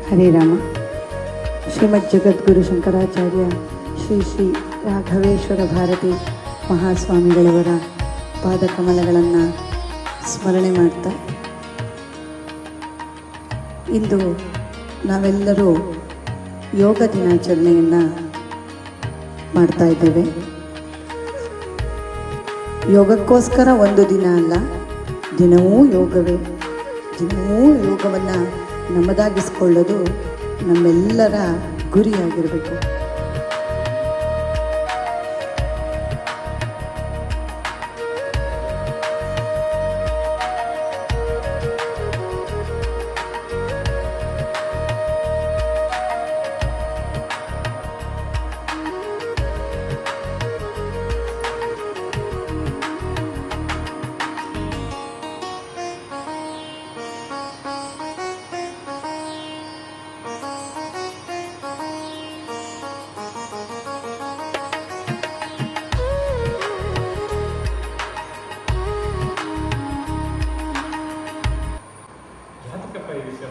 ಹರಿರಾಮ. ಶ್ರೀಮದ್ ಜಗದ್ಗುರು ಶಂಕರಾಚಾರ್ಯ ಶ್ರೀ ಶ್ರೀ ರಾಘವೇಶ್ವರ ಭಾರತಿ ಮಹಾಸ್ವಾಮಿಗಳವರ ಪಾದಕಮಲಗಳನ್ನು ಸ್ಮರಣೆ ಮಾಡ್ತಾ, ಇಂದು ನಾವೆಲ್ಲರೂ ಯೋಗ ದಿನಾಚರಣೆಯನ್ನು ಮಾಡ್ತಾ ಇದ್ದೇವೆ. ಯೋಗಕ್ಕೋಸ್ಕರ ಒಂದು ದಿನ ಅಲ್ಲ, ದಿನವೂ ಯೋಗವೇ. ದಿನವೂ ಯೋಗವನ್ನು ನಮ್ಮದಾಗಿಸ್ಕೊಳ್ಳೋದು ನಮ್ಮೆಲ್ಲರ ಗುರಿಯಾಗಿರಬೇಕು.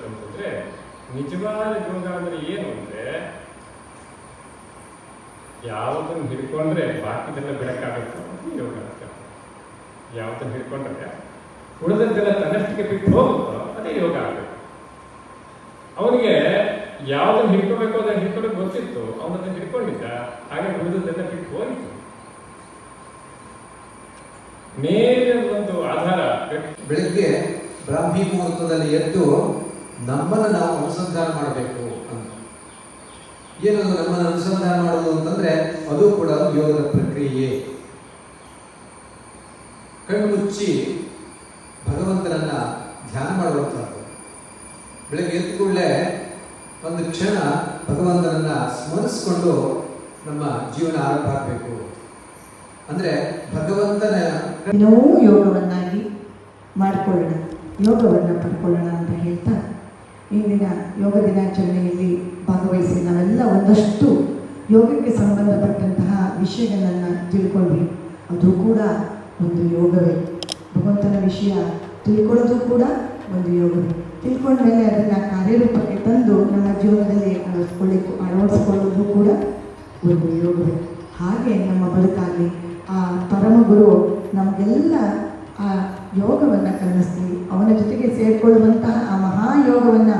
ಅಂತಂದ್ರೆ ನಿಜವಾದ ಯೋಗ ಅಂದ್ರೆ ಏನು ಅಂದ್ರೆ, ಯಾವುದನ್ನು ಹಿಡ್ಕೊಂಡ್ರೆ ಬಾಕಿದೆಲ್ಲ ಬಿಡಕ್ಕಾಗತ್ತೆ ಯೋಗ ಅಂತ. ಯಾವುದನ್ನು ಹಿಡ್ಕೊಂಡ್ರೆ ಉಳಿದದ್ದೆಲ್ಲ ತನ್ನಷ್ಟಿಗೆ ಬಿಟ್ಟು ಹೋಗುತ್ತೋ ಅದೇ ಯೋಗ ಆಗಬೇಕು. ಅವನಿಗೆ ಯಾವುದನ್ನು ಹಿಡ್ಕೋಬೇಕು ಅದನ್ನು ಹಿಡ್ಕೊಂಡು ಗೊತ್ತಿತ್ತು, ಅವನದನ್ನು ಹಿಡ್ಕೊಂಡಿದ್ದ, ಹಾಗೆ ಉಳಿದದ್ದೆಲ್ಲ ಬಿಟ್ಟು ಹೋಗಿತ್ತು. ಮೇಲಿನ ಒಂದು ಆಧಾರ. ಬೆಳಿಗ್ಗೆ ಬ್ರಾಹ್ಮಿ ಮುಹೂರ್ತದಲ್ಲಿ ಎದ್ದು ನಮ್ಮನ್ನು ನಾವು ಅನುಸಂಧಾನ ಮಾಡಬೇಕು ಅಂತ. ಏನದು ನಮ್ಮನ್ನು ಅನುಸಂಧಾನ ಮಾಡೋದು ಅಂತಂದ್ರೆ ಅದು ಕೂಡ ಯೋಗದ ಪ್ರಕ್ರಿಯೆ. ಕಣ್ಣು ಮುಚ್ಚಿ ಭಗವಂತನನ್ನ ಧ್ಯಾನ ಮಾಡುವಂಥದ್ದು. ಬೆಳಗ್ಗೆ ಎದ್ದ ಕೂಡಲೇ ಒಂದು ಕ್ಷಣ ಭಗವಂತನನ್ನ ಸ್ಮರಿಸಿಕೊಂಡು ನಮ್ಮ ಜೀವನ ಆರಂಭ ಆಗಬೇಕು. ಅಂದ್ರೆ ಭಗವಂತನ ದಿನವೂ ಯೋಗವನ್ನಾಗಿ ಮಾಡಿಕೊಳ್ಳೋಣ, ಯೋಗವನ್ನು ಪಡ್ಕೊಳ್ಳೋಣ ಅಂತ ಹೇಳ್ತಾ, ಇಂದಿನ ಯೋಗ ದಿನಾಚರಣೆಯಲ್ಲಿ ಭಾಗವಹಿಸಿ ನಾವೆಲ್ಲ ಒಂದಷ್ಟು ಯೋಗಕ್ಕೆ ಸಂಬಂಧಪಟ್ಟಂತಹ ವಿಷಯಗಳನ್ನು ತಿಳ್ಕೊಂಡ್ವಿ. ಅದು ಕೂಡ ಒಂದು ಯೋಗವೇ. ಭಗವಂತನ ವಿಷಯ ತಿಳ್ಕೊಳ್ಳೋದು ಕೂಡ ಒಂದು ಯೋಗವೇ. ತಿಳ್ಕೊಂಡ ಮೇಲೆ ಅದನ್ನು ಕಾರ್ಯರೂಪಕ್ಕೆ ತಂದು ನಮ್ಮ ಜೀವನದಲ್ಲಿ ಅಳವಡಿಸ್ಕೊಳ್ಳೋದು ಕೂಡ ಒಂದು ಯೋಗವೇ. ಹಾಗೆ ನಮ್ಮ ಬದುಕಾಗಲಿ ಆ ಪರಮಗುರು ನಮಗೆಲ್ಲ ಆ ಯೋಗವನ್ನು ಕಲಿಸಿ ಅವನ ಜೊತೆಗೆ ಸೇರಿಕೊಳ್ಳುವಂತಹ ಆ ಮಹಾಯೋಗವನ್ನು